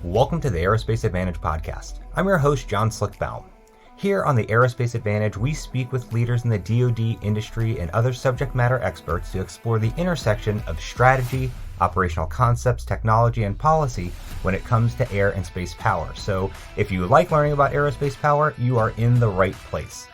Welcome to the Aerospace Advantage podcast. I'm your host, John Slick Baum. Here on the Aerospace Advantage, we speak with leaders in the DoD industry and other subject matter experts to explore the intersection of strategy, operational concepts, technology, and policy when it comes to air and space power. So if you like learning about aerospace power, you are in the right place.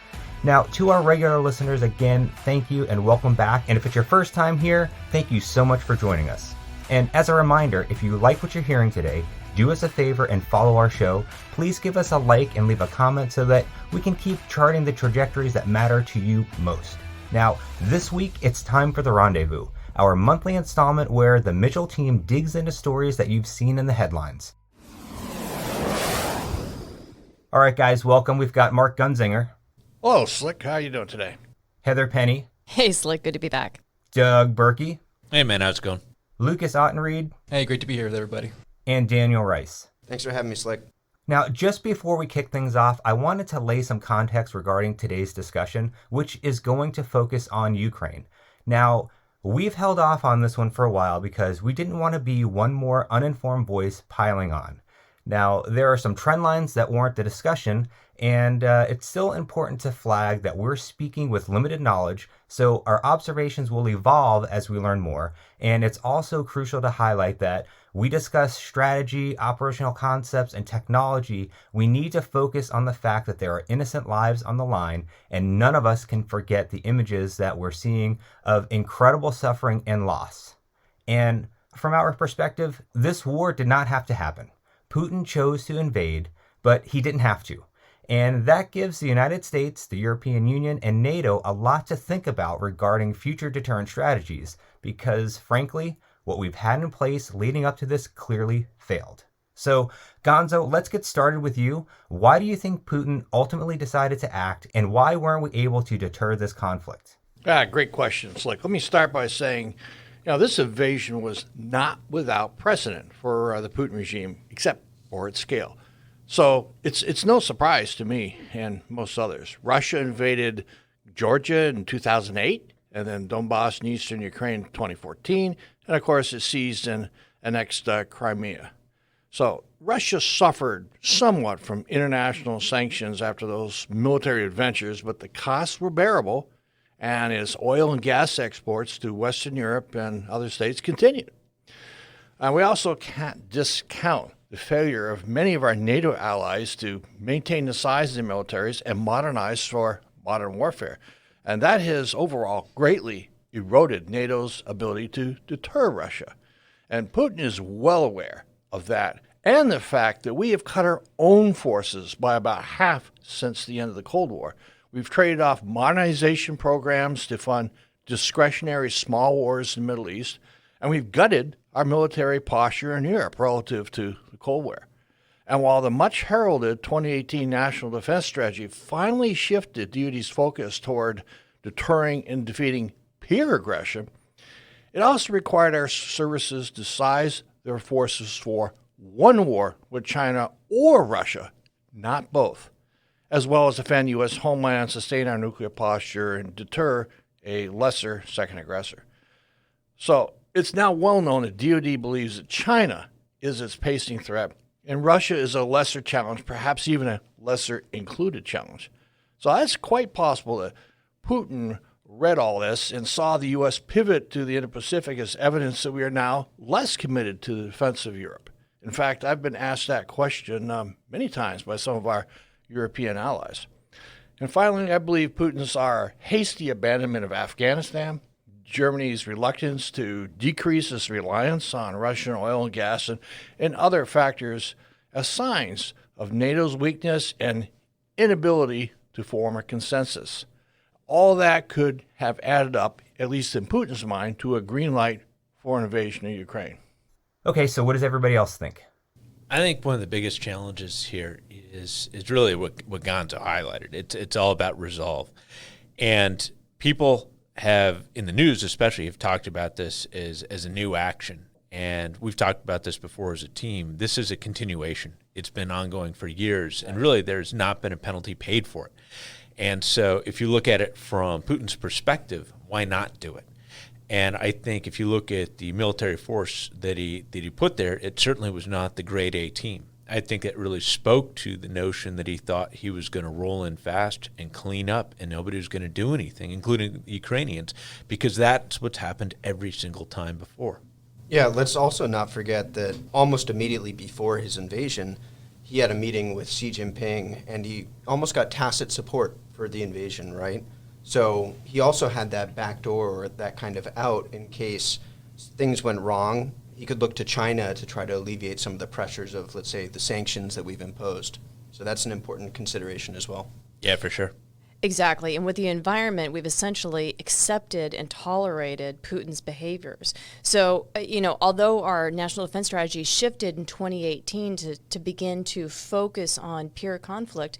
Now, to our regular listeners, again, thank you and welcome back. And if it's your first time here, thank you so much for joining us. And as a reminder, if you like what you're hearing today, do us a favor and follow our show. Please give us a like and leave a comment so that we can keep charting the trajectories that matter to you most. Now, this week, it's time for the Rendezvous, our monthly installment where the Mitchell team digs into stories that you've seen in the headlines. All right, guys, welcome. We've got Mark Gunzinger. Hello, Slick. How you doing today? Heather Penney. Hey, Slick. Good to be back. Doug Birkey. Hey, man. How's it going? Lukas Autenried. Hey, great to be here with everybody. And Daniel Rice. Thanks for having me, Slick. Now, just before we kick things off, I wanted to lay some context regarding today's discussion, which is going to focus on Ukraine. Now, we've held off on this one for a while because we didn't want to be one more uninformed voice piling on. Now, there are some trend lines that warrant the discussion, and it's still important to flag that we're speaking with limited knowledge, so our observations will evolve as we learn more. And it's also crucial to highlight that we discuss strategy, operational concepts, and technology. We need to focus on the fact that there are innocent lives on the line, and none of us can forget the images that we're seeing of incredible suffering and loss. And from our perspective, this war did not have to happen. Putin chose to invade, but he didn't have to. And that gives the United States, the European Union, and NATO a lot to think about regarding future deterrent strategies, because frankly, what we've had in place leading up to this clearly failed. So, Gonzo, let's get started with you. Why do you think Putin ultimately decided to act, and why weren't we able to deter this conflict? Great question, Slick. Let me start by saying, this invasion was not without precedent for the Putin regime, except for its scale. So it's no surprise to me and most others. Russia invaded Georgia in 2008, and then Donbass in eastern Ukraine in 2014, and of course it seized and annexed Crimea. So Russia suffered somewhat from international sanctions after those military adventures, but the costs were bearable, and its oil and gas exports to Western Europe and other states continued. We also can't discount the failure of many of our NATO allies to maintain the size of their militaries and modernize for modern warfare. And that has overall greatly eroded NATO's ability to deter Russia. And Putin is well aware of that and the fact that we have cut our own forces by about half since the end of the Cold War. We've traded off modernization programs to fund discretionary small wars in the Middle East, and we've gutted our military posture in Europe relative to the Cold War. And while the much heralded 2018 National Defense Strategy finally shifted DoD's focus toward deterring and defeating peer aggression, it also required our services to size their forces for one war with China or Russia, not both, as well as defend U.S. homeland, sustain our nuclear posture, and deter a lesser second aggressor. So it's now well known that DoD believes that China is its pacing threat, and Russia is a lesser challenge, perhaps even a lesser included challenge. So it's quite possible that Putin read all this and saw the U.S. pivot to the Indo-Pacific as evidence that we are now less committed to the defense of Europe. In fact, I've been asked that question many times by some of our European allies. And finally, I believe Putin's our hasty abandonment of Afghanistan, Germany's reluctance to decrease its reliance on Russian oil and gas, and other factors as signs of NATO's weakness and inability to form a consensus. All that could have added up, at least in Putin's mind, to a green light for an invasion of Ukraine. Okay, so what does everybody else think? I think one of the biggest challenges here is really what Gonzo highlighted. It's all about resolve. And people have, in the news especially, have talked about this as a new action. And we've talked about this before as a team. This is a continuation. It's been ongoing for years, and really there's not been a penalty paid for it. And so if you look at it from Putin's perspective, why not do it? And I think if you look at the military force that he put there, it certainly was not the grade A team. I think that really spoke to the notion that he thought he was going to roll in fast and clean up and nobody was going to do anything, including the Ukrainians, because that's what's happened every single time before. Yeah, let's also not forget that almost immediately before his invasion, he had a meeting with Xi Jinping, and he almost got tacit support for the invasion, right? So he also had that back door, or that kind of out, in case things went wrong. He could look to China to try to alleviate some of the pressures of, let's say, the sanctions that we've imposed. So that's an important consideration as well. Yeah, for sure. Exactly. And with the environment, we've essentially accepted and tolerated Putin's behaviors. So, although our national defense strategy shifted in 2018 to begin to focus on pure conflict,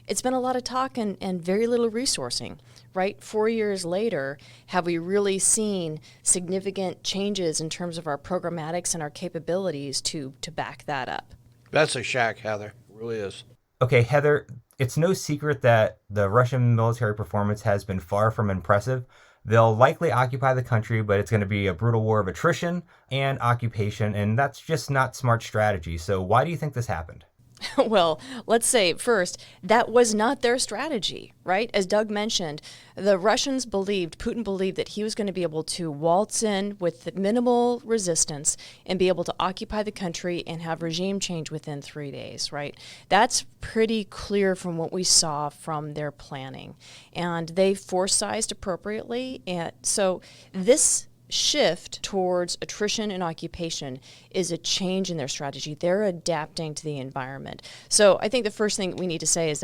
it's been a lot of talk and very little resourcing, right? 4 years later, have we really seen significant changes in terms of our programmatics and our capabilities to back that up? That's a shock, Heather. It really is. Okay, Heather, it's no secret that the Russian military performance has been far from impressive. They'll likely occupy the country, but it's going to be a brutal war of attrition and occupation, and that's just not smart strategy. So why do you think this happened? Well, let's say first, that was not their strategy, right? As Doug mentioned, the Russians Putin believed that he was going to be able to waltz in with minimal resistance and be able to occupy the country and have regime change within 3 days, right? That's pretty clear from what we saw from their planning. And they force-sized appropriately. And so this shift towards attrition and occupation is a change in their strategy. They're adapting to the environment. So I think the first thing we need to say is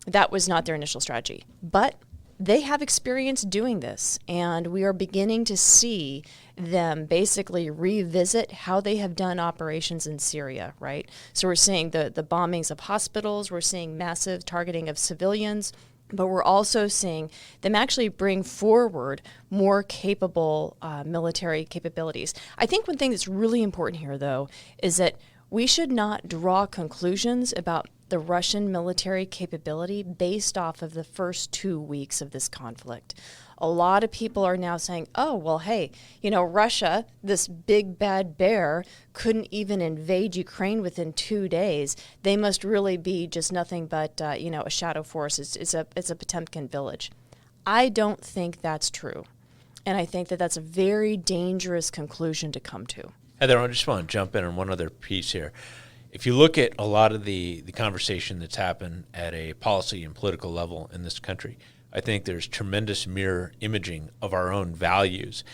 that was not their initial strategy. But they have experience doing this, and we are beginning to see them basically revisit how they have done operations in Syria, right? So we're seeing the bombings of hospitals, we're seeing massive targeting of civilians, but we're also seeing them actually bring forward more capable military capabilities. I think one thing that's really important here, though, is that we should not draw conclusions about the Russian military capability based off of the first 2 weeks of this conflict. A lot of people are now saying, oh, well, hey, Russia, this big bad bear, couldn't even invade Ukraine within 2 days. They must really be just nothing but, a shadow force. It's a Potemkin village. I don't think that's true. And I think that that's a very dangerous conclusion to come to. Heather, I just want to jump in on one other piece here. If you look at a lot of the conversation that's happened at a policy and political level in this country, I think there's tremendous mirror imaging of our own values.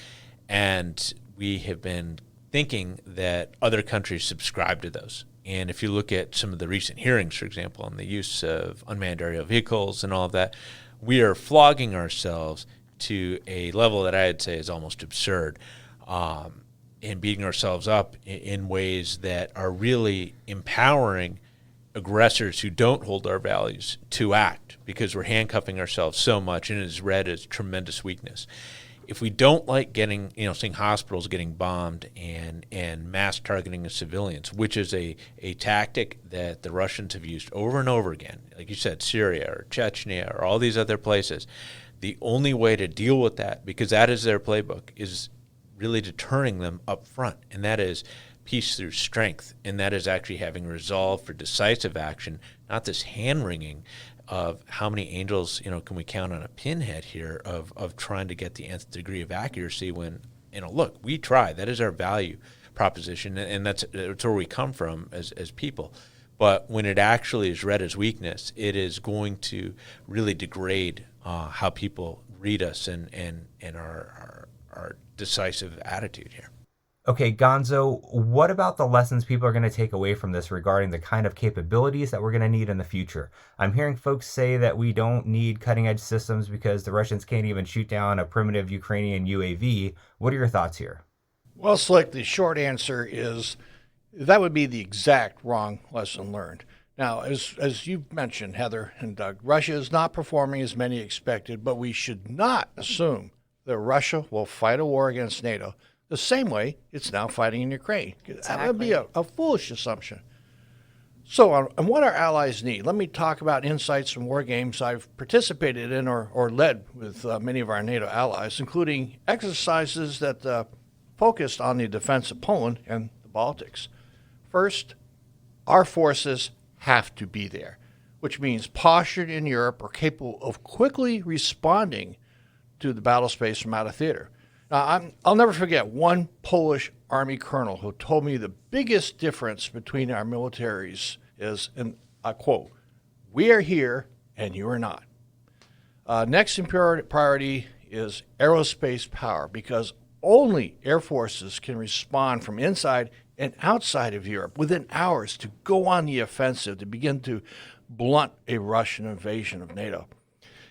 And we have been thinking that other countries subscribe to those. And if you look at some of the recent hearings, for example, on the use of unmanned aerial vehicles and all of that, we are flogging ourselves to a level that I'd say is almost absurd. And beating ourselves up in ways that are really empowering aggressors who don't hold our values to act, because we're handcuffing ourselves so much, and it is read as tremendous weakness. If we don't like seeing hospitals getting bombed and mass targeting of civilians, which is a tactic that the Russians have used over and over again, like you said, Syria or Chechnya or all these other places, the only way to deal with that, because that is their playbook, is really deterring them up front, and that is peace through strength, and that is actually having resolve for decisive action, not this hand-wringing of how many angels can we count on a pinhead here of trying to get the nth degree of accuracy when, look, we try. That is our value proposition, and that's where we come from as people. But when it actually is read as weakness, it is going to really degrade how people read us and our decisive attitude here. Okay, Gonzo, what about the lessons people are going to take away from this regarding the kind of capabilities that we're going to need in the future? I'm hearing folks say that we don't need cutting-edge systems because the Russians can't even shoot down a primitive Ukrainian UAV. What are your thoughts here? Well, Slick, the short answer is that would be the exact wrong lesson learned. Now, as you've mentioned, Heather and Doug, Russia is not performing as many expected, but we should not assume that Russia will fight a war against NATO the same way it's now fighting in Ukraine. That would be a foolish assumption. So, on what our allies need, let me talk about insights from war games I've participated in or led with many of our NATO allies, including exercises that focused on the defense of Poland and the Baltics. First, our forces have to be there, which means postured in Europe are capable of quickly responding to the battle space from out of theater. Now, I'll never forget one Polish Army colonel who told me the biggest difference between our militaries is, and I quote, "We are here and you are not." Next in priority is aerospace power, because only air forces can respond from inside and outside of Europe within hours to go on the offensive to begin to blunt a Russian invasion of NATO.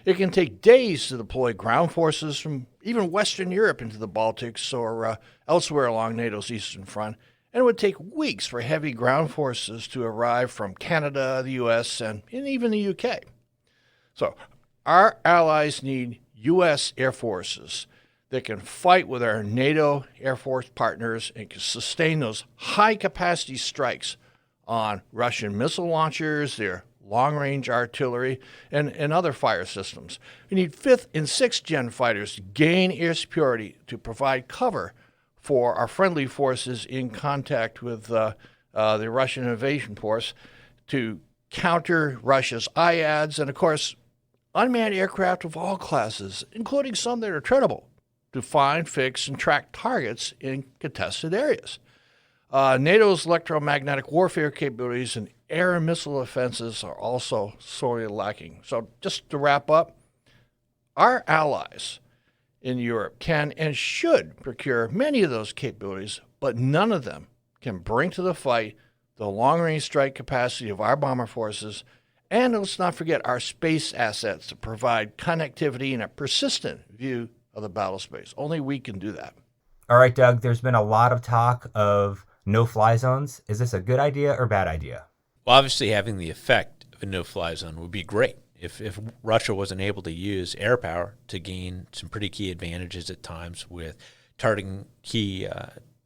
It can take days to deploy ground forces from even Western Europe into the Baltics or elsewhere along NATO's eastern front, and it would take weeks for heavy ground forces to arrive from Canada, the US, and even the UK. So our allies need U.S. air forces that can fight with our NATO Air Force partners and can sustain those high-capacity strikes on Russian missile launchers, their long-range artillery, and other fire systems. We need 5th and 6th gen fighters to gain air superiority to provide cover for our friendly forces in contact with the Russian invasion force, to counter Russia's IADs, and, of course, unmanned aircraft of all classes, including some that are treadable, to find, fix, and track targets in contested areas. NATO's electromagnetic warfare capabilities and air and missile offenses are also sorely lacking. So just to wrap up, our allies in Europe can and should procure many of those capabilities, but none of them can bring to the fight the long-range strike capacity of our bomber forces, and let's not forget our space assets to provide connectivity and a persistent view of the battle space. Only we can do that. All right, Doug, there's been a lot of talk of no-fly zones. Is this a good idea or bad idea? Well, obviously, having the effect of a no-fly zone would be great. If Russia wasn't able to use air power to gain some pretty key advantages at times with targeting key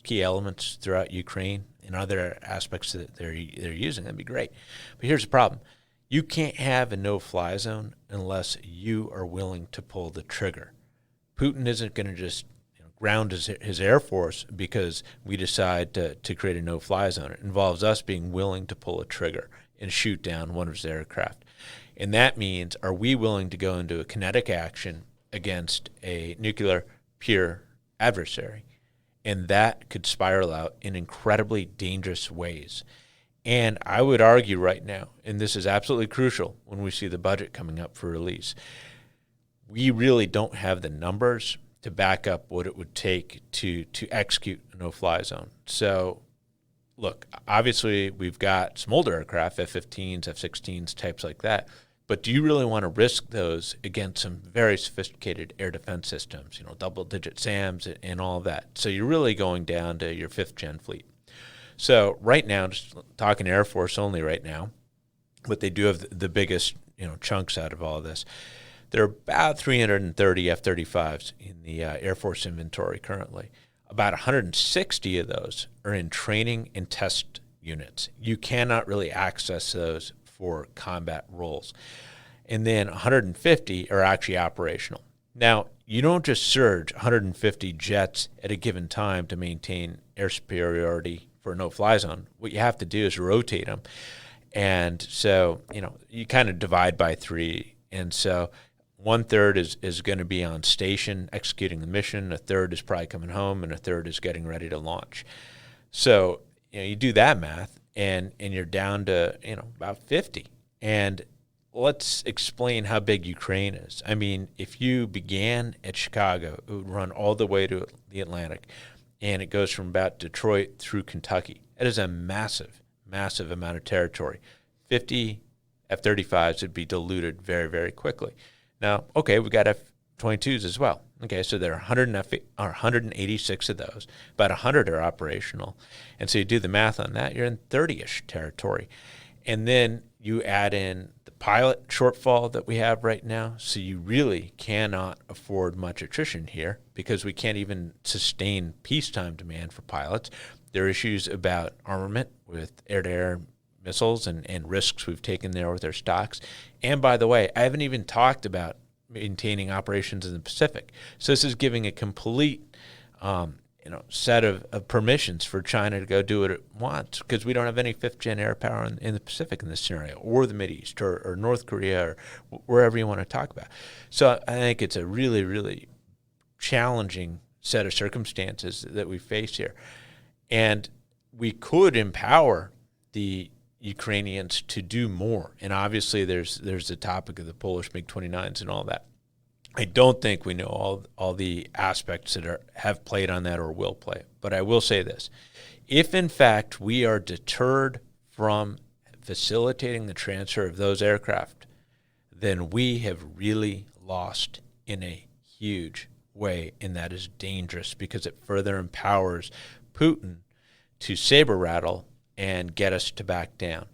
elements throughout Ukraine and other aspects that they're using, that'd be great. But here's the problem. You can't have a no-fly zone unless you are willing to pull the trigger. Putin isn't going to just ground his Air Force because we decide to create a no-fly zone. It involves us being willing to pull a trigger and shoot down one of his aircraft. And that means, are we willing to go into a kinetic action against a nuclear peer adversary? And that could spiral out in incredibly dangerous ways. And I would argue right now, and this is absolutely crucial when we see the budget coming up for release, we really don't have the numbers to back up what it would take to execute a no-fly zone. So, look, obviously we've got some older aircraft, F-15s, F-16s, types like that, but do you really want to risk those against some very sophisticated air defense systems, double-digit SAMs and all of that? So you're really going down to your 5th-gen fleet. So right now, just talking Air Force only right now, but they do have the biggest chunks out of all of this. There are about 330 F-35s in the Air Force inventory currently. About 160 of those are in training and test units. You cannot really access those for combat roles. And then 150 are actually operational. Now, you don't just surge 150 jets at a given time to maintain air superiority for a no-fly zone. What you have to do is rotate them. And so, you kind of divide by 3. And so 1/3 is going to be on station executing the mission, 1/3 is probably coming home, and 1/3 is getting ready to launch. So you do that math, and you're down to about 50. And let's explain how big Ukraine is. I mean, if you began at Chicago, it would run all the way to the Atlantic, and it goes from about Detroit through Kentucky. It is a massive, massive amount of territory. 50 F-35s would be diluted very, very quickly. Now, okay, we've got F-22s as well. Okay, so there are 186 of those. About 100 are operational. And so you do the math on that, you're in 30-ish territory. And then you add in the pilot shortfall that we have right now. So you really cannot afford much attrition here because we can't even sustain peacetime demand for pilots. There are issues about armament with air-to-air missiles and risks we've taken there with our stocks. And by the way, I haven't even talked about maintaining operations in the Pacific. So this is giving a complete set of permissions for China to go do what it wants, because we don't have any fifth-gen air power in the Pacific in this scenario, or the Mideast, or North Korea, or wherever you want to talk about. So I think it's a really, really challenging set of circumstances that we face here. And we could empower the Ukrainians to do more. And obviously there's the topic of the Polish MiG-29s and all that. I don't think we know all the aspects that have played on that or will play. But I will say this. If, in fact, we are deterred from facilitating the transfer of those aircraft, then we have really lost in a huge way, and that is dangerous because it further empowers Putin to saber rattle and get us to back down.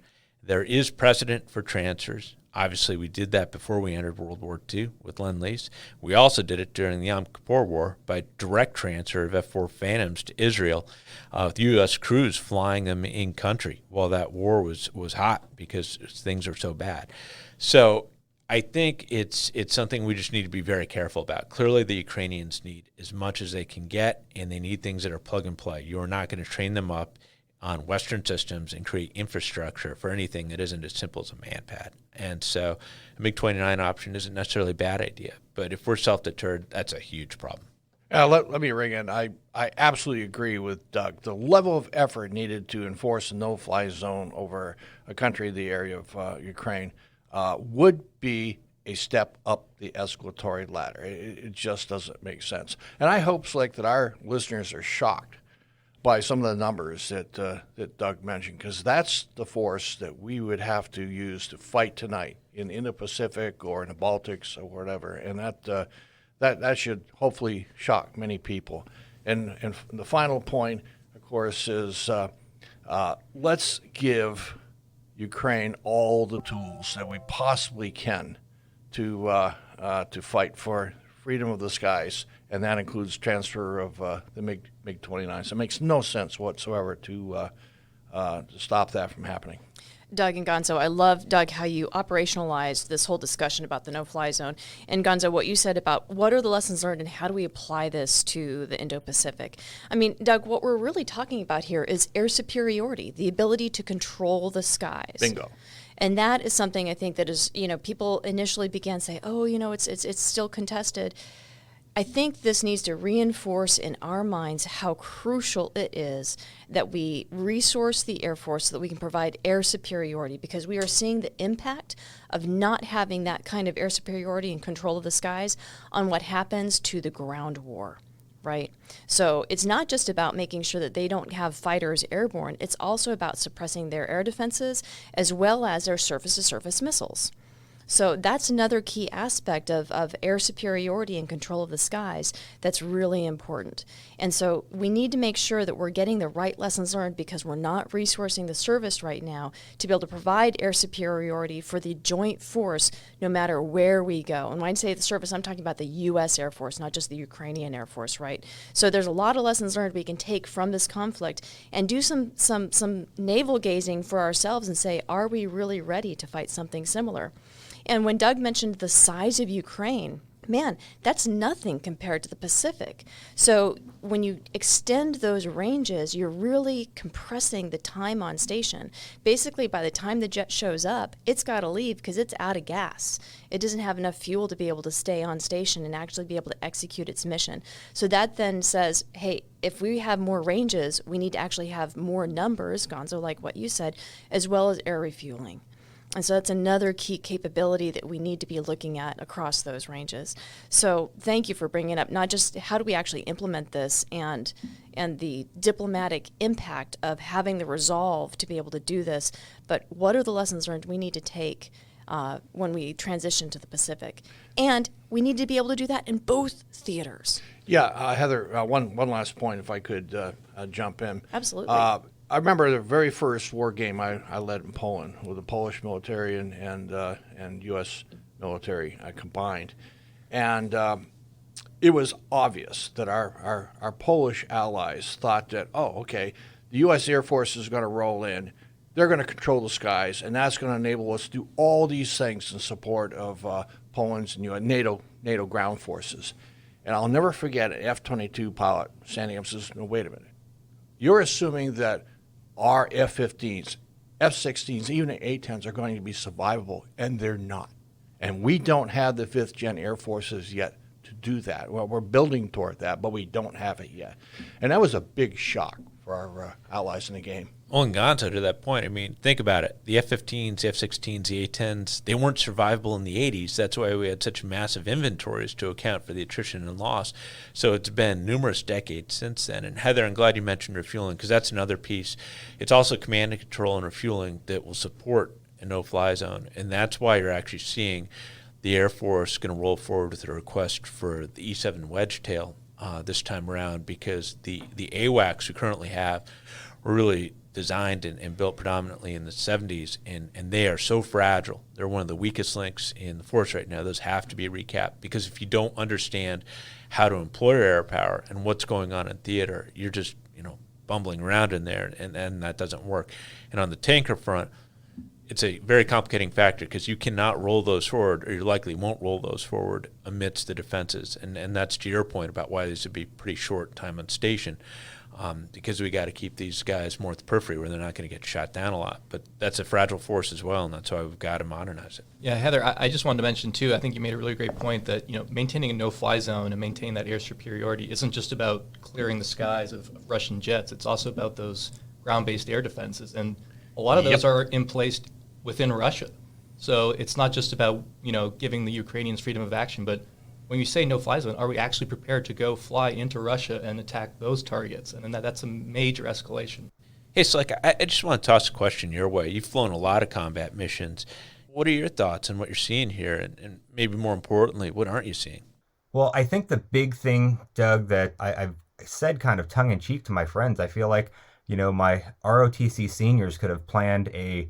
There is precedent for transfers. Obviously, we did that before we entered World War II with Lend-Lease. We also did it during the Yom Kippur War by direct transfer of F-4 Phantoms to Israel, with U.S. crews flying them in country while that war was hot because things are so bad. So I think it's something we just need to be very careful about. Clearly, the Ukrainians need as much as they can get, and they need things that are plug and play. You are not going to train them up on Western systems and create infrastructure for anything that isn't as simple as a manpad. And so a MiG-29 option isn't necessarily a bad idea, but if we're self-deterred, that's a huge problem. Let me ring in. I absolutely agree with Doug. The level of effort needed to enforce a no-fly zone over a country in the area of Ukraine would be a step up the escalatory ladder. It just doesn't make sense. And I hope, Slick, that our listeners are shocked by some of the numbers that Doug mentioned, because that's the force that we would have to use to fight tonight in the Indo-Pacific or in the Baltics or whatever. And that should hopefully shock many people. And the final point, of course, is let's give Ukraine all the tools that we possibly can to fight for freedom of the skies, and that includes transfer of the MiG-29. So it makes no sense whatsoever to stop that from happening. Doug and Gonzo, I love, Doug, how you operationalized this whole discussion about the no-fly zone. And Gonzo, what you said about what are the lessons learned and how do we apply this to the Indo-Pacific? I mean, Doug, what we're really talking about here is air superiority, the ability to control the skies. Bingo. And that is something I think that is, people initially began to say, oh, it's still contested. I think this needs to reinforce in our minds how crucial it is that we resource the Air Force so that we can provide air superiority, because we are seeing the impact of not having that kind of air superiority and control of the skies on what happens to the ground war, right? So it's not just about making sure that they don't have fighters airborne. It's also about suppressing their air defenses as well as their surface-to-surface missiles. So that's another key aspect of air superiority and control of the skies that's really important. And so we need to make sure that we're getting the right lessons learned, because we're not resourcing the service right now to be able to provide air superiority for the joint force no matter where we go. And when I say the service, I'm talking about the U.S. Air Force, not just the Ukrainian Air Force, right? So there's a lot of lessons learned we can take from this conflict and do some navel gazing for ourselves and say, are we really ready to fight something similar? And when Doug mentioned the size of Ukraine, man, that's nothing compared to the Pacific. So when you extend those ranges, you're really compressing the time on station. Basically, by the time the jet shows up, it's got to leave because it's out of gas. It doesn't have enough fuel to be able to stay on station and actually be able to execute its mission. So that then says, hey, if we have more ranges, we need to actually have more numbers, Gonzo, like what you said, as well as air refueling. And so that's another key capability that we need to be looking at across those ranges. So thank you for bringing up not just how do we actually implement this and the diplomatic impact of having the resolve to be able to do this, but what are the lessons learned we need to take when we transition to the Pacific? And we need to be able to do that in both theaters. Yeah, Heather, one last point, if I could jump in. Absolutely. I remember the very first war game I led in Poland with the Polish military and U.S. military combined. And it was obvious that our Polish allies thought that, the U.S. Air Force is going to roll in, they're going to control the skies, and that's going to enable us to do all these things in support of Poland's NATO ground forces. And I'll never forget an F-22 pilot standing up and says, no, wait a minute. You're assuming that our F-15s, F-16s, even the A-10s are going to be survivable, and they're not. And we don't have the fifth-gen air forces yet to do that. Well, we're building toward that, but we don't have it yet. And that was a big shock for our allies in the game. Well, and Gonzo, to that point, I mean, think about it. The F-15s, the F-16s, the A-10s, they weren't survivable in the 80s. That's why we had such massive inventories to account for the attrition and loss. So it's been numerous decades since then. And Heather, I'm glad you mentioned refueling, because that's another piece. It's also command and control and refueling that will support a no-fly zone. And that's why you're actually seeing the Air Force going to roll forward with a request for the E-7 wedge tail this time around, because the AWACS we currently have were really designed and built predominantly in the 70s, and they are so fragile. They're one of the weakest links in the force right now. Those have to be recapped, because if you don't understand how to employ air power and what's going on in theater, you're just bumbling around in there, and that doesn't work. And on the tanker front, it's a very complicating factor, because you cannot roll those forward, or you likely won't roll those forward amidst the defenses. And that's to your point about why these would be pretty short time on station, because we got to keep these guys more at the periphery where they're not going to get shot down a lot. But that's a fragile force as well, and that's why we've got to modernize it. Yeah, Heather, I just wanted to mention, too, I think you made a really great point that, maintaining a no-fly zone and maintaining that air superiority isn't just about clearing the skies of Russian jets. It's also about those ground-based air defenses. And a lot of those are in place within Russia. So it's not just about, giving the Ukrainians freedom of action, but when you say no-fly zone, are we actually prepared to go fly into Russia and attack those targets? And then that's a major escalation. Hey, so I just want to toss a question your way. You've flown a lot of combat missions. What are your thoughts on what you're seeing here? And maybe more importantly, what aren't you seeing? Well, I think the big thing, Doug, that I've said kind of tongue-in-cheek to my friends, I feel like, my ROTC seniors could have planned a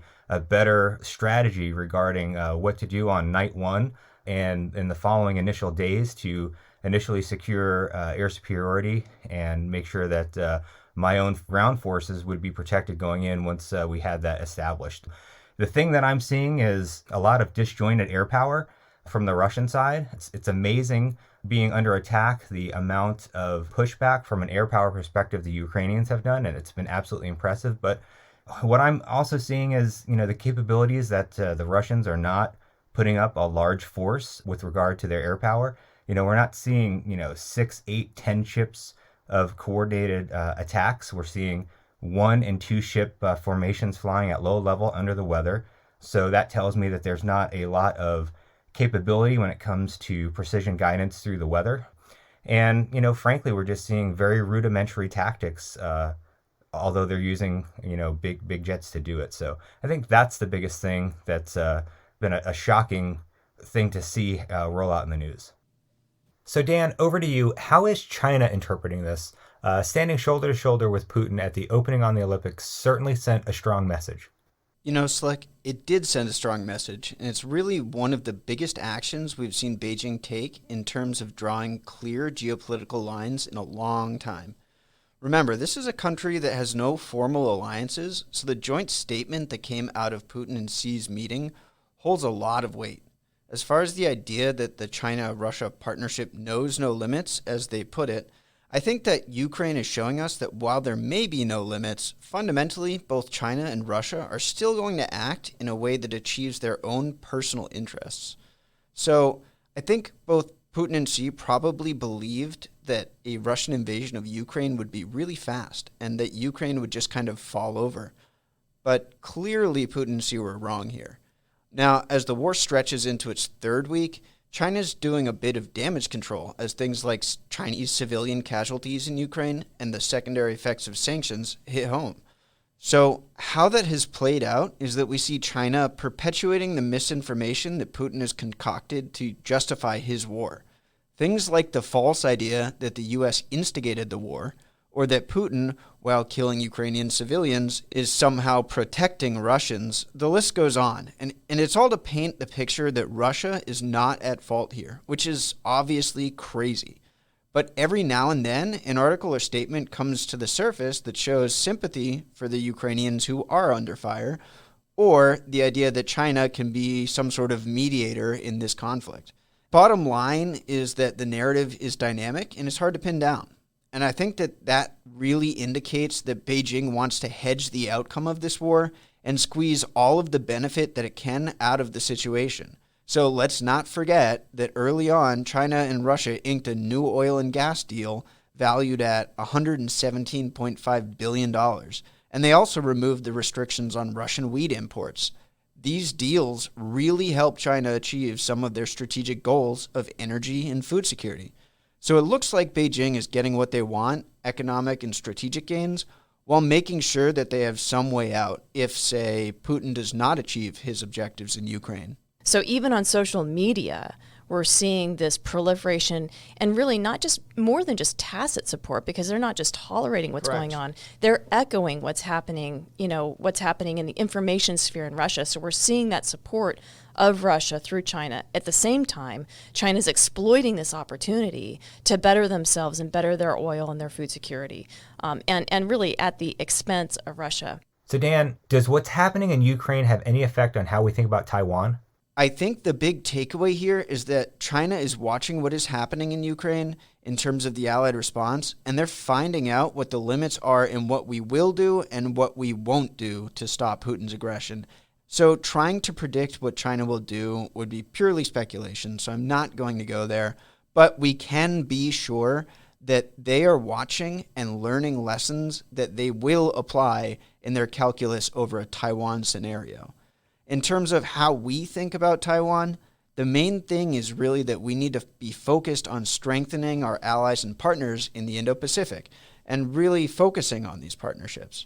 better strategy regarding what to do on night one and in the following initial days to initially secure air superiority and make sure that my own ground forces would be protected going in once we had that established. The thing that I'm seeing is a lot of disjointed air power from the Russian side. It's amazing being under attack, the amount of pushback from an air power perspective the Ukrainians have done, and it's been absolutely impressive. But what I'm also seeing is, the capabilities that the Russians are not putting up a large force with regard to their air power. We're not seeing, 6, 8, 10 ships of coordinated attacks. We're seeing 1 and 2 ship formations flying at low level under the weather. So that tells me that there's not a lot of capability when it comes to precision guidance through the weather. And, frankly, we're just seeing very rudimentary tactics, although they're using, big jets to do it. So I think that's the biggest thing that's been a shocking thing to see roll out in the news. So Dan, over to you. How is China interpreting this? Standing shoulder to shoulder with Putin at the opening on the Olympics certainly sent a strong message. Slick, it did send a strong message, and it's really one of the biggest actions we've seen Beijing take in terms of drawing clear geopolitical lines in a long time. Remember, this is a country that has no formal alliances, so the joint statement that came out of Putin and Xi's meeting holds a lot of weight. As far as the idea that the China-Russia partnership knows no limits, as they put it, I think that Ukraine is showing us that while there may be no limits, fundamentally both China and Russia are still going to act in a way that achieves their own personal interests. So I think both Putin and Xi probably believed that a Russian invasion of Ukraine would be really fast and that Ukraine would just kind of fall over. But clearly Putin and Xi were wrong here. Now, as the war stretches into its third week, China's doing a bit of damage control as things like Chinese civilian casualties in Ukraine and the secondary effects of sanctions hit home. So how that has played out is that we see China perpetuating the misinformation that Putin has concocted to justify his war. Things like the false idea that the U.S. instigated the war, or that Putin, while killing Ukrainian civilians, is somehow protecting Russians. The list goes on. And it's all to paint the picture that Russia is not at fault here, which is obviously crazy. But every now and then, an article or statement comes to the surface that shows sympathy for the Ukrainians who are under fire, or the idea that China can be some sort of mediator in this conflict. Bottom line is that the narrative is dynamic and it's hard to pin down. And I think that really indicates that Beijing wants to hedge the outcome of this war and squeeze all of the benefit that it can out of the situation. So let's not forget that early on, China and Russia inked a new oil and gas deal valued at $117.5 billion. And they also removed the restrictions on Russian wheat imports. These deals really help China achieve some of their strategic goals of energy and food security. So it looks like Beijing is getting what they want, economic and strategic gains, while making sure that they have some way out if, say, Putin does not achieve his objectives in Ukraine. So even on social media, we're seeing this proliferation, and really not just more than just tacit support, because they're not just tolerating what's going on. They're echoing what's happening, what's happening in the information sphere in Russia. So we're seeing that support of Russia through China. At the same time, China's exploiting this opportunity to better themselves and better their oil and their food security, and really at the expense of Russia. So Dan, does what's happening in Ukraine have any effect on how we think about Taiwan? I think the big takeaway here is that China is watching what is happening in Ukraine in terms of the Allied response, and they're finding out what the limits are in what we will do and what we won't do to stop Putin's aggression. So trying to predict what China will do would be purely speculation, so I'm not going to go there. But we can be sure that they are watching and learning lessons that they will apply in their calculus over a Taiwan scenario. In terms of how we think about Taiwan, the main thing is really that we need to be focused on strengthening our allies and partners in the Indo-Pacific and really focusing on these partnerships.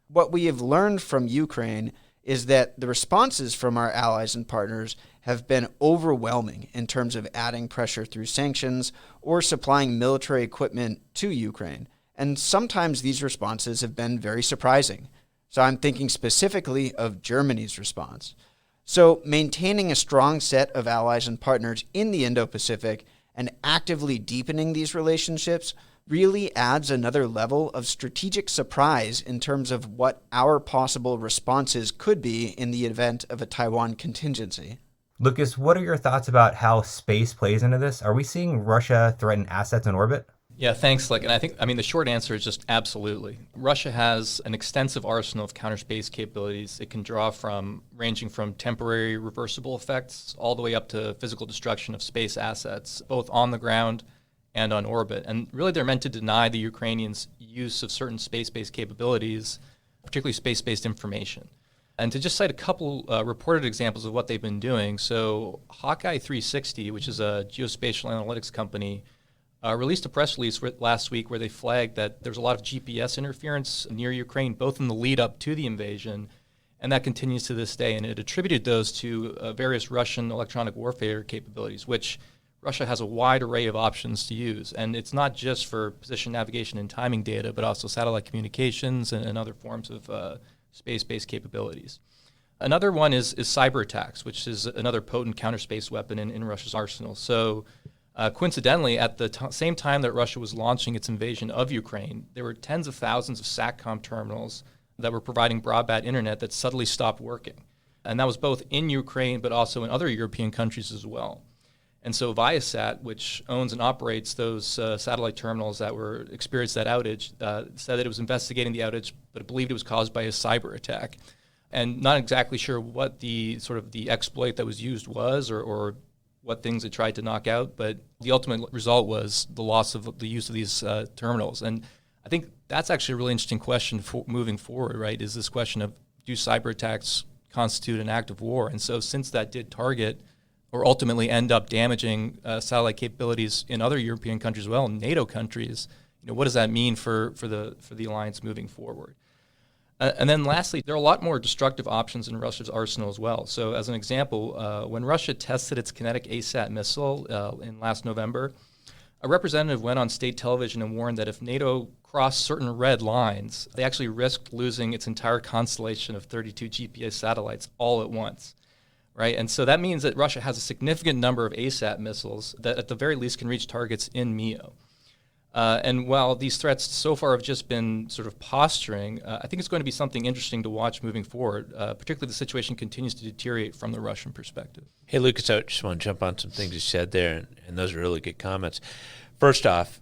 What we have learned from Ukraine is that the responses from our allies and partners have been overwhelming in terms of adding pressure through sanctions or supplying military equipment to Ukraine. And sometimes these responses have been very surprising. So I'm thinking specifically of Germany's response. So maintaining a strong set of allies and partners in the Indo-Pacific and actively deepening these relationships really adds another level of strategic surprise in terms of what our possible responses could be in the event of a Taiwan contingency. Lukas, what are your thoughts about how space plays into this? Are we seeing Russia threaten assets in orbit? Yeah, thanks. The short answer is just absolutely. Russia has an extensive arsenal of counter space capabilities. It can draw from ranging from temporary reversible effects all the way up to physical destruction of space assets, both on the ground and on orbit. And really, they're meant to deny the Ukrainians use of certain space-based capabilities, particularly space-based information. And to just cite a couple reported examples of what they've been doing, so Hawkeye 360, which is a geospatial analytics company, released a press release last week where they flagged that there's a lot of GPS interference near Ukraine, both in the lead up to the invasion, and that continues to this day. And it attributed those to various Russian electronic warfare capabilities, which Russia has a wide array of options to use. And it's not just for position navigation and timing data, but also satellite communications and other forms of space-based capabilities. Another one is cyber attacks, which is another potent counter-space weapon in Russia's arsenal. So coincidentally, at the same time that Russia was launching its invasion of Ukraine, there were tens of thousands of SATCOM terminals that were providing broadband internet that suddenly stopped working. And that was both in Ukraine, but also in other European countries as well. And so Viasat, which owns and operates those satellite terminals that experienced that outage, said that it was investigating the outage, but it believed it was caused by a cyber attack. And not exactly sure what the exploit that was used was or what things it tried to knock out, but the ultimate result was the loss of the use of these terminals. And I think that's actually a really interesting question for moving forward, right? Is this question of, do cyber attacks constitute an act of war? And so since that did target or ultimately end up damaging satellite capabilities in other European countries as well, NATO countries, what does that mean for the alliance moving forward? And then lastly, there are a lot more destructive options in Russia's arsenal as well. So as an example, when Russia tested its kinetic ASAT missile in last November, a representative went on state television and warned that if NATO crossed certain red lines, they actually risked losing its entire constellation of 32 GPS satellites all at once, right? And so that means that Russia has a significant number of ASAT missiles that at the very least can reach targets in MEO. And while these threats so far have just been sort of posturing, I think it's going to be something interesting to watch moving forward, particularly the situation continues to deteriorate from the Russian perspective. Hey, Lucas, I just want to jump on some things you said there, and those are really good comments. First off,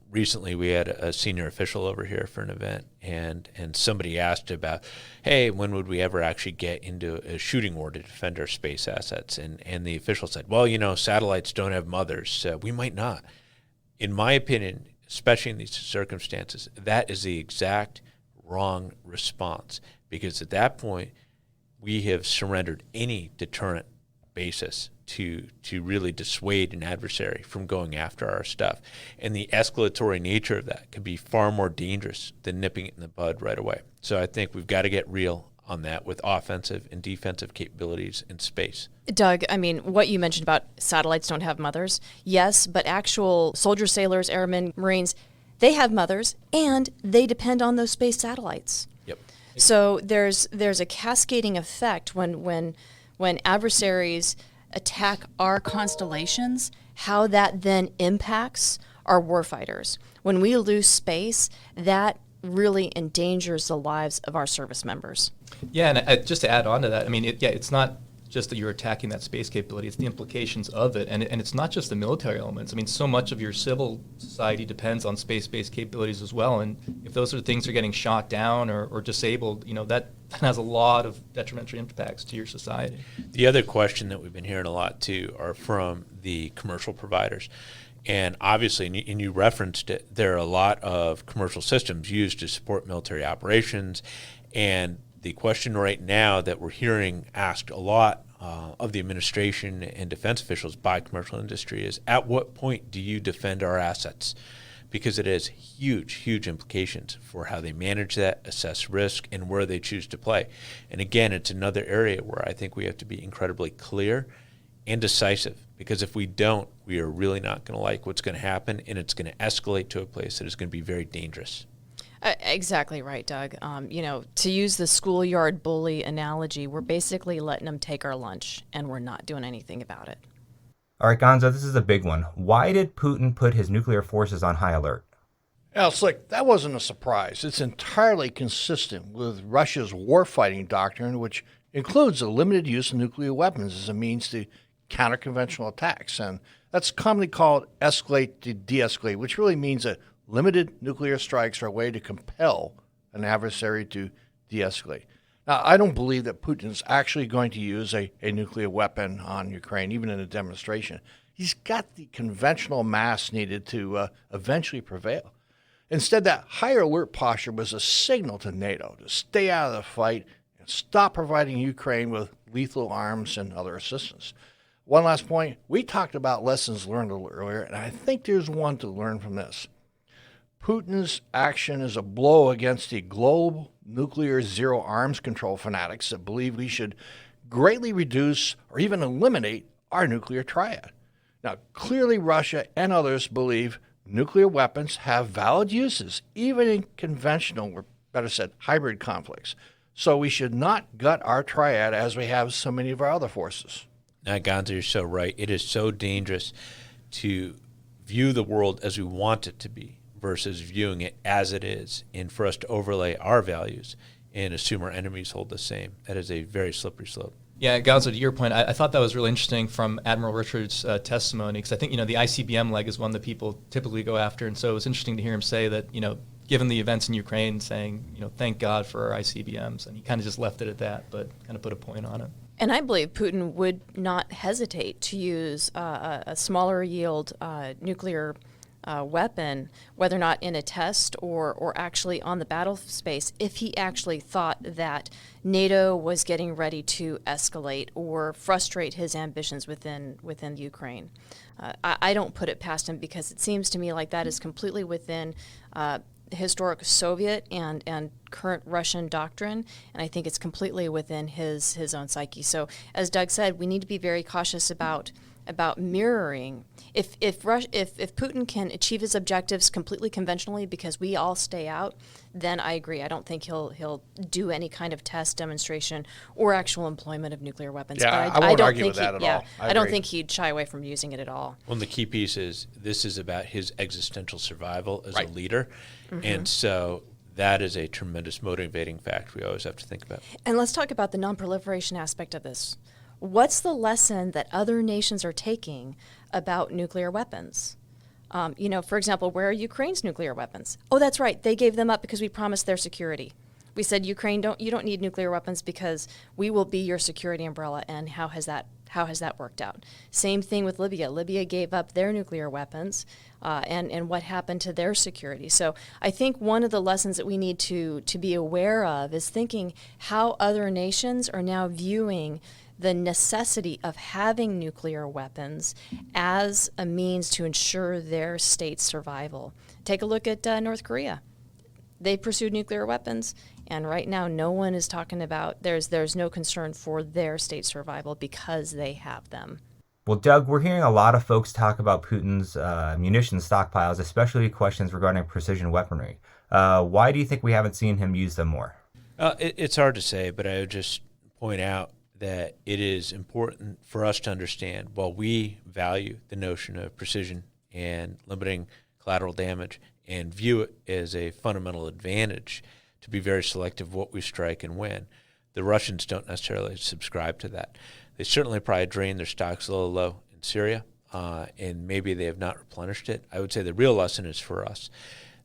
recently we had a senior official over here for an event, and somebody asked about, hey, when would we ever actually get into a shooting war to defend our space assets? And the official said, well, satellites don't have mothers. We might not. In my opinion, especially in these circumstances, that is the exact wrong response, because at that point, we have surrendered any deterrent basis to really dissuade an adversary from going after our stuff. And the escalatory nature of that can be far more dangerous than nipping it in the bud right away. So I think we've got to get real on that with offensive and defensive capabilities in space. Doug, I mean, what you mentioned about satellites don't have mothers, yes, but actual soldiers, sailors, airmen, Marines, they have mothers, and they depend on those space satellites. Yep. So there's a cascading effect when adversaries attack our constellations, how that then impacts our warfighters. When we lose space, that really endangers the lives of our service members. Yeah, and just to add on to that, I mean, it's not just that you're attacking that space capability, it's the implications of it. And it's not just the military elements. I mean, so much of your civil society depends on space-based capabilities as well. And if those sort of things are getting shot down or disabled, that has a lot of detrimental impacts to your society. The other question that we've been hearing a lot, too, are from the commercial providers. And obviously, and you referenced it, there are a lot of commercial systems used to support military operations. And the question right now that we're hearing asked a lot of the administration and defense officials by commercial industry is, at what point do you defend our assets? Because it has huge, huge implications for how they manage that, assess risk, and where they choose to play. And again, it's another area where I think we have to be incredibly clear and decisive, because if we don't, we are really not going to like what's going to happen, and it's going to escalate to a place that is going to be very dangerous. Exactly right, Doug. To use the schoolyard bully analogy, we're basically letting them take our lunch, and we're not doing anything about it. All right, Gonzo, this is a big one. Why did Putin put his nuclear forces on high alert? Yeah, it's like that wasn't a surprise. It's entirely consistent with Russia's warfighting doctrine, which includes the limited use of nuclear weapons as a means to counter conventional attacks. And that's commonly called escalate to de-escalate, which really means that limited nuclear strikes are a way to compel an adversary to de-escalate. Now, I don't believe that Putin is actually going to use a nuclear weapon on Ukraine, even in a demonstration. He's got the conventional mass needed to eventually prevail. Instead, that higher alert posture was a signal to NATO to stay out of the fight and stop providing Ukraine with lethal arms and other assistance. One last point. We talked about lessons learned a little earlier, and I think there's one to learn from this. Putin's action is a blow against the global nuclear zero arms control fanatics that believe we should greatly reduce or even eliminate our nuclear triad. Now, clearly Russia and others believe nuclear weapons have valid uses, even in conventional, or better said, hybrid conflicts. So we should not gut our triad as we have so many of our other forces. Now, Gonzo, you're so right. It is so dangerous to view the world as we want it to be versus viewing it as it is, and for us to overlay our values and assume our enemies hold the same. That is a very slippery slope. Yeah, Gonzo, to your point, I thought that was really interesting from Admiral Richards' testimony, because I think, the ICBM leg is one that people typically go after, and so it was interesting to hear him say that, given the events in Ukraine, saying, thank God for our ICBMs, and he kind of just left it at that, but kind of put a point on it. And I believe Putin would not hesitate to use a smaller yield nuclear weapon, whether or not in a test or actually on the battle space, if he actually thought that NATO was getting ready to escalate or frustrate his ambitions within Ukraine. I don't put it past him, because it seems to me like that is completely within historic Soviet and current Russian doctrine, and I think it's completely within his own psyche. So, as Doug said, we need to be very cautious about about mirroring. If Putin can achieve his objectives completely conventionally because we all stay out, then I agree. I don't think he'll do any kind of test demonstration or actual employment of nuclear weapons. Yeah, but I won't don't argue think with that at all. I don't agree. think he'd shy away from using it at all. Well, the key piece is this is about his existential survival as Right. a leader. And so that is a tremendous motivating factor we always have to think about. And let's talk about the non-proliferation aspect of this. What's the lesson that other nations are taking about nuclear weapons? For example, where are Ukraine's nuclear weapons? Oh, that's right. They gave them up because we promised their security. We said, Ukraine, you don't need nuclear weapons because we will be your security umbrella. And how has that worked out? Same thing with Libya. Libya gave up their nuclear weapons, and what happened to their security. So I think one of the lessons that we need to be aware of is thinking how other nations are now viewing the necessity of having nuclear weapons as a means to ensure their state's survival. Take a look at North Korea. They pursued nuclear weapons, and right now no one is talking about, there's no concern for their state survival because they have them. Well, Doug, we're hearing a lot of folks talk about Putin's munition stockpiles, especially questions regarding precision weaponry. Why do you think we haven't seen him use them more? It's hard to say, but I would just point out that it is important for us to understand, while we value the notion of precision and limiting collateral damage and view it as a fundamental advantage to be very selective what we strike and when, the Russians don't necessarily subscribe to that. They certainly probably drained their stocks a little low in Syria, and maybe they have not replenished it. I would say the real lesson is for us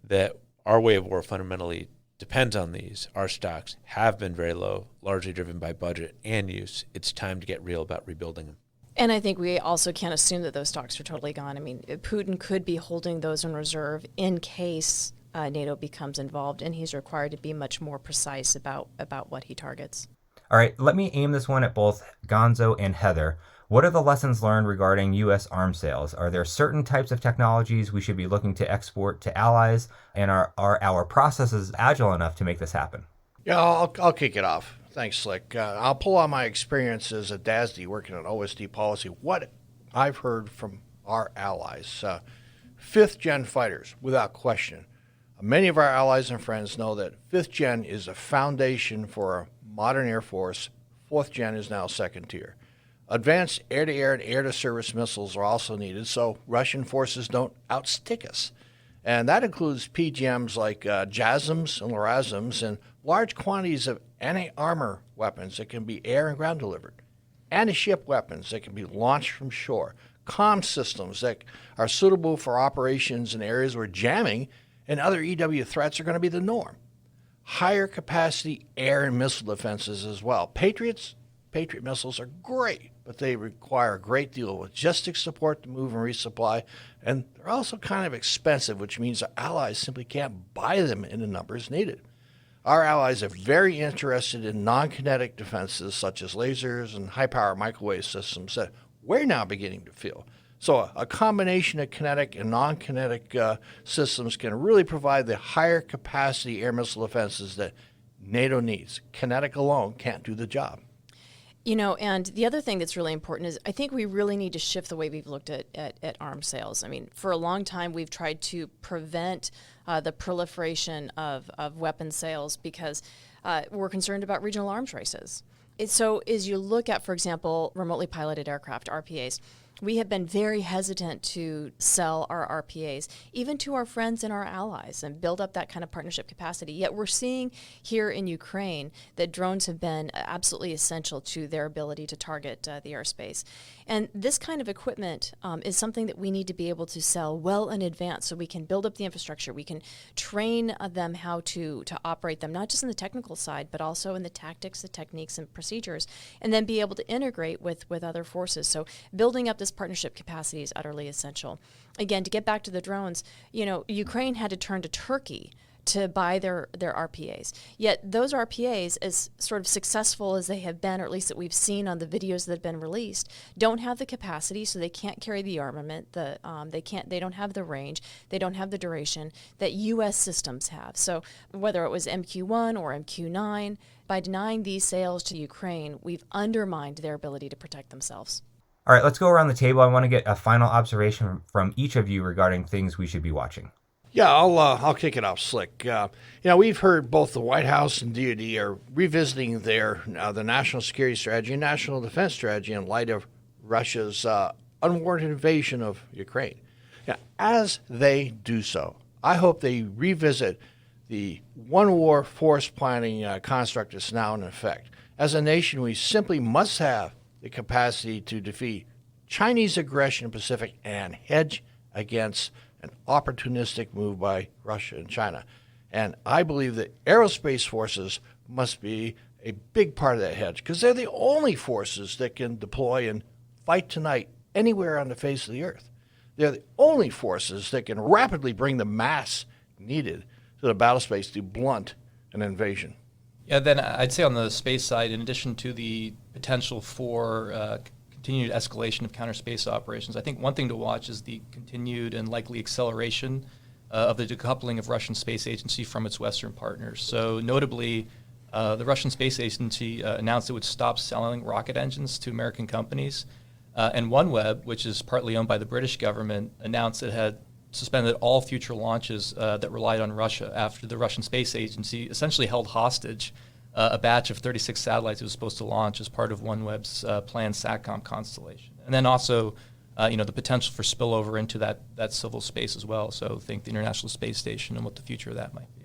that our way of war fundamentally depends on these. Our stocks have been very low, largely driven by budget and use. It's time to get real about rebuilding them. And I think we also can't assume that those stocks are totally gone. I mean, Putin could be holding those in reserve in case NATO becomes involved, and he's required to be much more precise about what he targets. All right, let me aim this one at both Gonzo and Heather. What are the lessons learned regarding U.S. arms sales? Are there certain types of technologies we should be looking to export to allies? And are our processes agile enough to make this happen? Yeah, I'll kick it off. Thanks, Slick. I'll pull on my experiences at DASD working on OSD policy. What I've heard from our allies, fifth-gen fighters, without question. Many of our allies and friends know that fifth-gen is a foundation for a modern Air Force. Fourth-gen is now second tier. Advanced air-to-air and air-to-surface missiles are also needed, so Russian forces don't outstick us. And that includes PGMs like JASMs and LRASMs and large quantities of anti-armor weapons that can be air and ground delivered, anti-ship weapons that can be launched from shore, comm systems that are suitable for operations in areas where jamming and other EW threats are going to be the norm. Higher capacity air and missile defenses as well. Patriot missiles are great, but they require a great deal of logistics support to move and resupply, and they're also kind of expensive, which means our allies simply can't buy them in the numbers needed. Our allies are very interested in non-kinetic defenses such as lasers and high-power microwave systems that we're now beginning to feel. So a combination of kinetic and non-kinetic systems can really provide the higher capacity air missile defenses that NATO needs. Kinetic alone can't do the job. And the other thing that's really important is I think we really need to shift the way we've looked at arms sales. I mean, for a long time, we've tried to prevent the proliferation of weapons sales because we're concerned about regional arms races. So as you look at, for example, remotely piloted aircraft, RPAs, we have been very hesitant to sell our RPAs, even to our friends and our allies, and build up that kind of partnership capacity. Yet we're seeing here in Ukraine that drones have been absolutely essential to their ability to target the airspace. And this kind of equipment is something that we need to be able to sell well in advance so we can build up the infrastructure. We can train them how to operate them, not just in the technical side, but also in the tactics, the techniques, and procedures, and then be able to integrate with other forces. So building up this partnership capacity is utterly essential. Again, to get back to the drones, Ukraine had to turn to Turkey to buy their RPAs. Yet those RPAs, as sort of successful as they have been, or at least that we've seen on the videos that have been released, don't have the capacity, so they can't carry the armament. They don't have the range, they don't have the duration that U.S. systems have. So whether it was MQ-1 or MQ-9, by denying these sales to Ukraine, we've undermined their ability to protect themselves. All right, let's go around the table. I want to get a final observation from each of you regarding things we should be watching. Yeah, I'll kick it off, Slick. We've heard both the White House and DoD are revisiting the national security strategy and national defense strategy in light of Russia's unwarranted invasion of Ukraine. Now, as they do so, I hope they revisit the one war force planning construct that's now in effect. As a nation, we simply must have the capacity to defeat Chinese aggression in the Pacific and hedge against an opportunistic move by Russia and China. And I believe that aerospace forces must be a big part of that hedge because they're the only forces that can deploy and fight tonight anywhere on the face of the earth. They're the only forces that can rapidly bring the mass needed to the battle space to blunt an invasion. Yeah, then I'd say on the space side, in addition to the potential for continued escalation of counter space operations, I think one thing to watch is the continued and likely acceleration of the decoupling of Russian Space Agency from its Western partners. So notably, the Russian Space Agency announced it would stop selling rocket engines to American companies. And OneWeb, which is partly owned by the British government, announced it had suspended all future launches that relied on Russia after the Russian Space Agency essentially held hostage a batch of 36 satellites it was supposed to launch as part of OneWeb's planned SATCOM constellation. And then also, the potential for spillover into that civil space as well. So think the International Space Station and what the future of that might be.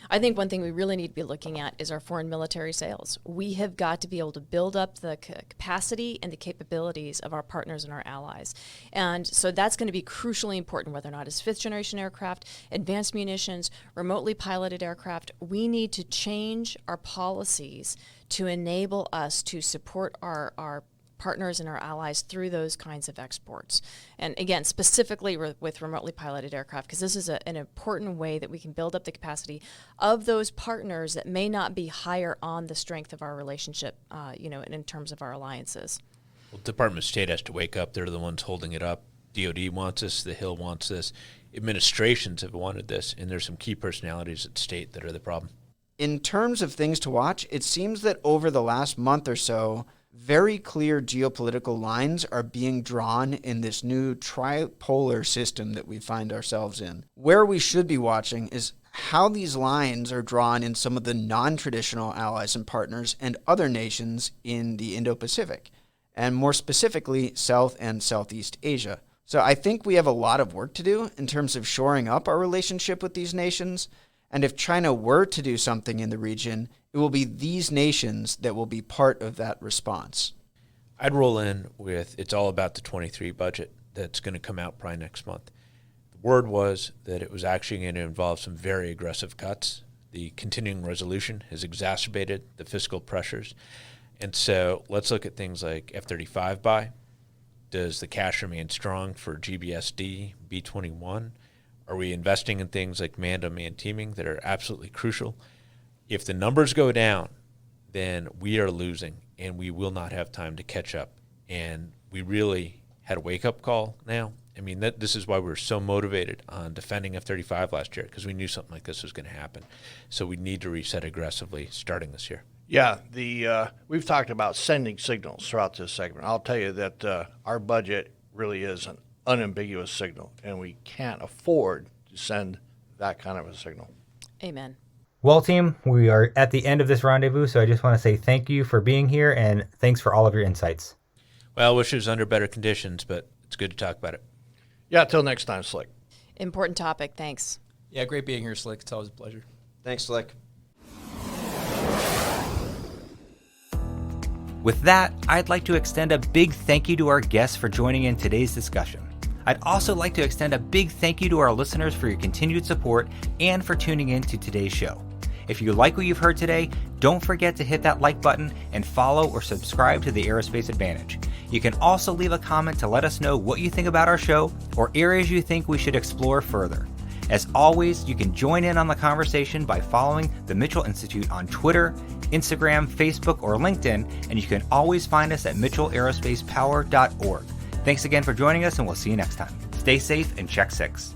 I think one thing we really need to be looking at is our foreign military sales. We have got to be able to build up the capacity and the capabilities of our partners and our allies. And so that's going to be crucially important, whether or not it's fifth generation aircraft, advanced munitions, remotely piloted aircraft. We need to change our policies to enable us to support our partners and our allies through those kinds of exports. And again, specifically with remotely piloted aircraft, because this is an important way that we can build up the capacity of those partners that may not be higher on the strength of our relationship, in terms of our alliances. Well, Department of State has to wake up. They're the ones holding it up. DOD wants this. The Hill wants this. Administrations have wanted this, and there's some key personalities at state that are the problem. In terms of things to watch, it seems that over the last month or so, very clear geopolitical lines are being drawn in this new tripolar system that we find ourselves in. Where we should be watching is how these lines are drawn in some of the non-traditional allies and partners and other nations in the Indo-Pacific, and more specifically, South and Southeast Asia. So I think we have a lot of work to do in terms of shoring up our relationship with these nations, and if China were to do something in the region, it will be these nations that will be part of that response. I'd roll in with it's all about the 23 budget that's going to come out probably next month. The word was that it was actually going to involve some very aggressive cuts. The continuing resolution has exacerbated the fiscal pressures. And so let's look at things like F-35 buy. Does the cash remain strong for GBSD, B-21? Are we investing in things like man-to-man teaming that are absolutely crucial? If the numbers go down, then we are losing, and we will not have time to catch up. And we really had a wake-up call now. I mean, this is why we were so motivated on defending F-35 last year, because we knew something like this was going to happen. So we need to reset aggressively starting this year. Yeah, we've talked about sending signals throughout this segment. I'll tell you that our budget really is an unambiguous signal, and we can't afford to send that kind of a signal. Amen. Well, team, we are at the end of this rendezvous, so I just want to say thank you for being here, and thanks for all of your insights. Well, I wish it was under better conditions, but it's good to talk about it. Yeah, till next time, Slick. Important topic. Thanks. Yeah, great being here, Slick. It's always a pleasure. Thanks, Slick. With that, I'd like to extend a big thank you to our guests for joining in today's discussion. I'd also like to extend a big thank you to our listeners for your continued support and for tuning in to today's show. If you like what you've heard today, don't forget to hit that like button and follow or subscribe to the Aerospace Advantage. You can also leave a comment to let us know what you think about our show or areas you think we should explore further. As always, you can join in on the conversation by following the Mitchell Institute on Twitter, Instagram, Facebook, or LinkedIn, and you can always find us at mitchellaerospacepower.org. Thanks again for joining us, and we'll see you next time. Stay safe and check 6.